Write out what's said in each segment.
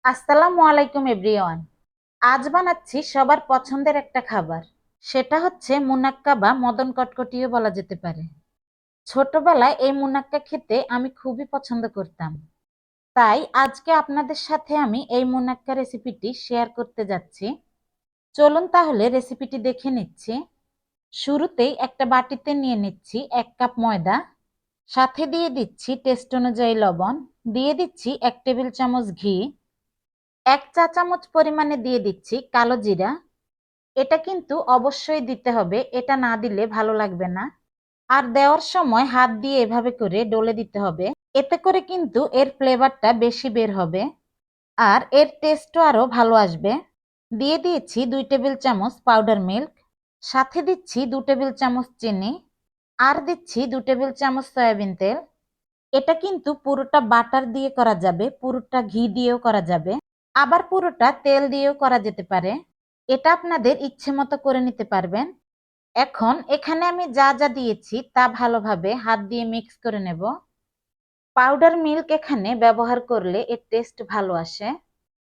আসসালামু আলাইকুম এভরিওয়ান। আজ বানাচ্ছি সবার পছন্দের একটা খাবার। সেটা হচ্ছে মুনাক্কা বা মদন কটকটিও বলা যেতে পারে। ছোটবেলায় এই মুনাক্কা খেতে আমি খুবই পছন্দ করতাম। তাই আজকে আপনাদের সাথে আমি এই মুনাক্কা রেসিপিটি শেয়ার করতে যাচ্ছি। চলুন তাহলে রেসিপিটি দেখে নিচ্ছি। শুরুতেই একটা বাটিতে নিয়ে নিচ্ছি 1 কাপ ময়দা, সাথে দিয়ে দিচ্ছি টেস্ট অনুযায়ী লবণ, দিয়ে দিচ্ছি 1 টেবিল চামচ ঘি, 1 চা চামচ পরিমাণে দিয়ে দিচ্ছি কালো জিরা। এটা কিন্তু অবশ্যই দিতে হবে, এটা না দিলে ভালো লাগবে না। আর দেওয়ার সময় হাত দিয়ে এভাবে করে ডলে দিতে হবে। এতে করে কিন্তু এর ফ্লেভারটা বেশি বের হবে আর এর টেস্টও আরো ভালো আসবে। দিয়ে দিয়েছি 2 টেবিল চামচ পাউডার মিল্ক, সাথে দিচ্ছি 2 টেবিল চামচ চিনি, আর দিচ্ছি 2 টেবিল চামচ সয়াবিন তেল। এটা কিন্তু পুরোটা বাটার দিয়ে করা যাবে, পুরোটা ঘি দিয়েও করা যাবে, আবার পুরোটা তেল দিয়েও করা যেতে পারে। এটা আপনাদের ইচ্ছে মতো করে নিতে পারবেন। এখন এখানে আমি যা যা দিয়েছি তা ভালোভাবে হাত দিয়ে মিক্স করে নেব। পাউডার মিল্ক এখানে ব্যবহার করলে এর টেস্ট ভালো আসে।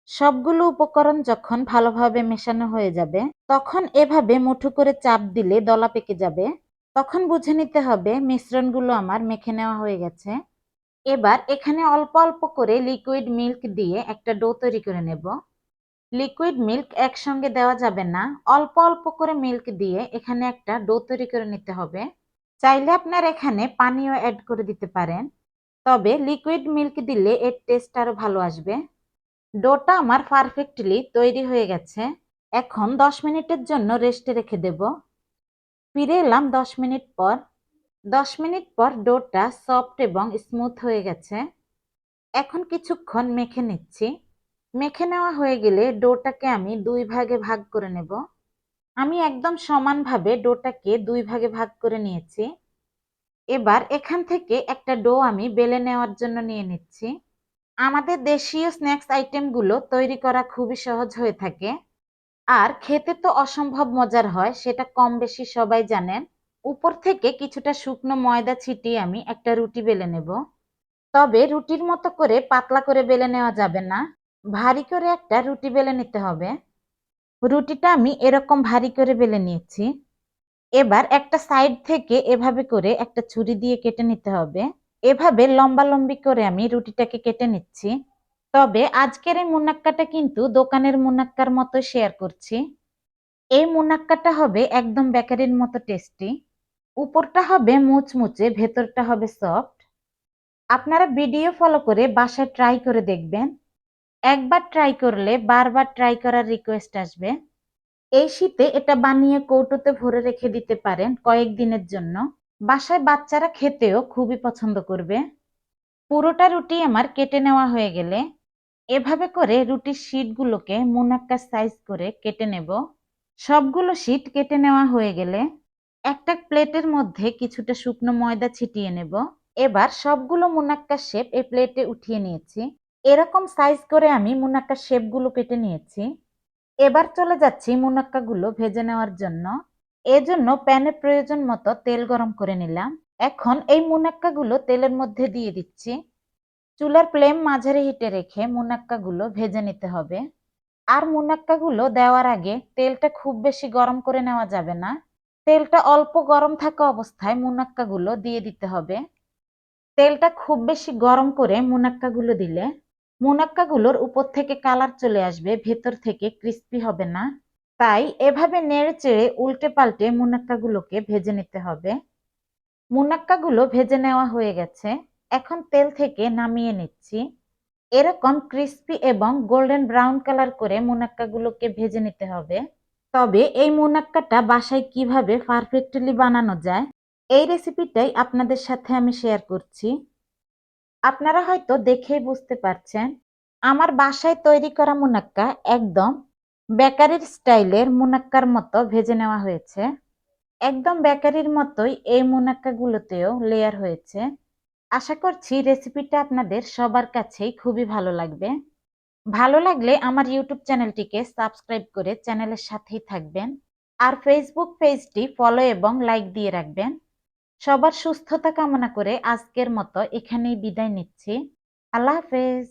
সবগুলো উপকরণ যখন ভালোভাবে মেশানো হয়ে যাবে, তখন এভাবে মুঠো করে চাপ দিলে দলা পেকে যাবে। তখন বুঝে নিতে হবে মিশ্রণগুলো আমার মেখে নেওয়া হয়ে গেছে। এবার এখানে অল্প অল্প করে লিকুইড মিল্ক দিয়ে একটা ডো তৈরি করে নেব। লিকুইড মিল্ক একসঙ্গে দেওয়া যাবে না, অল্প অল্প করে মিল্ক দিয়ে এখানে একটা ডো তৈরি করে নিতে হবে। চাইলে আপনার এখানে পানিও অ্যাড করে দিতে পারেন, তবে লিকুইড মিল্ক দিলে এর টেস্ট আরো ভালো আসবে। ডোটা আমার পারফেক্টলি তৈরি হয়ে গেছে। এখন 10 মিনিটের জন্য রেস্টে রেখে দেব। ফিরে এলাম 10 মিনিট পর। 10 মিনিট পর ডোটা সফট এবং স্মুথ হয়ে গেছে। এখন কিছুক্ষণ মেখে নিচ্ছি। মেখে নেওয়া হয়ে গেলে ডোটাকে আমি 2 ভাগে ভাগ করে নেব। আমি একদম সমানভাবে ডোটাকে 2 ভাগে ভাগ করে নিয়েছি। এবার এখান থেকে একটা ডো আমি বেলে নেওয়ার জন্য নিয়ে নিচ্ছি। আমাদের দেশীয় স্ন্যাক্স আইটেমগুলো তৈরি করা খুবই সহজ হয়ে থাকে আর খেতে তো অসম্ভব মজার হয়, সেটা কম বেশি সবাই জানেন। উপর থেকে কিছুটা শুকনো ময়দা ছিটিয়ে আমি একটা রুটি বেলে নেব। তবে রুটির মতো করে পাতলা করে বেলে নেওয়া যাবে না, ভারী করে একটা রুটি বেলে নিতে হবে। রুটিটা আমি এরকম ভারী করে বেলে নিয়েছি। এবার একটা সাইড থেকে এভাবে করে একটা ছুরি দিয়ে কেটে নিতে হবে। এভাবে লম্বা লম্বি করে আমি রুটিটাকে কেটে নিচ্ছি। তবে আজকের এই মুনাক্কাটা কিন্তু দোকানের মুনাক্কার মতো শেয়ার করছি। এই মুনাক্কাটা হবে একদম বেকারির মতো টেস্টি। উপরটা হবে মুচমুচে, ভেতরটা হবে সফট। আপনারা ভিডিও ফলো করে বাসায় ট্রাই করে দেখবেন। একবার ট্রাই করলে বারবার ট্রাই করার রিকোয়েস্ট আসবে। এই শীতে এটা বানিয়ে কৌটোতে ভরে রেখে দিতে পারেন কয়েকদিনের জন্য। বাসায় বাচ্চারা খেতেও খুবই পছন্দ করবে। পুরোটা রুটি আমার কেটে নেওয়া হয়ে গেলে এভাবে করে রুটির শিটগুলোকে মুনাক্কার সাইজ করে কেটে নেব। সবগুলো শিট কেটে নেওয়া হয়ে গেলে একটা প্লেটের মধ্যে কিছুটা শুকনো ময়দা ছিটিয়ে নেব। এবার সবগুলো মুনাক্কার শেপ এই প্লেটে উঠিয়ে নিয়েছি। এরকম সাইজ করে আমি মুনাক্কার শেপগুলো কেটে নিয়েছি। এবার চলে যাচ্ছি মুনাক্কাগুলো ভেজে নেওয়ার জন্য। এজন্য প্যানে প্রয়োজন মতো তেল গরম করে নিলাম। এখন এই মুনাক্কাগুলো তেলের মধ্যে দিয়ে দিচ্ছি। চুলার ফ্লেম মাঝারি হিটে রেখে মুনাক্কাগুলো ভেজে নিতে হবে। আর মুনাক্কাগুলো দেওয়ার আগে তেলটা খুব বেশি গরম করে নেওয়া যাবে না। তেলটা অল্প গরম থাকা অবস্থায় মুনাক্কাগুলো দিয়ে দিতে হবে। তেলটা খুব বেশি গরম করে মুনাক্কাগুলো দিলে মুনাক্কাগুলোর উপর থেকে কালার চলে আসবে, ভেতর থেকে ক্রিস্পি হবে না। তাই এভাবে নেড়ে চেড়ে উল্টে পাল্টে মুনাক্কাগুলোকে ভেজে নিতে হবে। মুনাক্কাগুলো ভেজে নেওয়া হয়ে গেছে। এখন তেল থেকে নামিয়ে নিচ্ছি। এরকম ক্রিস্পি এবং গোল্ডেন ব্রাউন কালার করে মুনাক্কাগুলোকে ভেজে নিতে হবে। তবে এই মুনাক্কাটা বাসায় কিভাবে পারফেক্টলি বানানো যায়, এই রেসিপিটাই আপনাদের সাথে আমি শেয়ার করছি। আপনারা হয়তো দেখেই বুঝতে পারছেন, আমার বাসায় তৈরি করা মুনাক্কা একদম বেকারির স্টাইলের মুনাক্কার মতো ভেজে নেওয়া হয়েছে। একদম বেকারির মতোই এই মুনাক্কাগুলোতেও লেয়ার হয়েছে। আশা করছি রেসিপিটা আপনাদের সবার কাছেই খুবই ভালো লাগবে। ভালো লাগলে আমার ইউটিউব চ্যানেলটিকে সাবস্ক্রাইব করে চ্যানেলের সাথেই থাকবেন। আর ফেসবুক পেজটি ফলো এবং লাইক দিয়ে রাখবেন। সবার সুস্থতা কামনা করে আজকের মতো এখানেই বিদায় নিচ্ছি। আল্লাহ হাফেজ।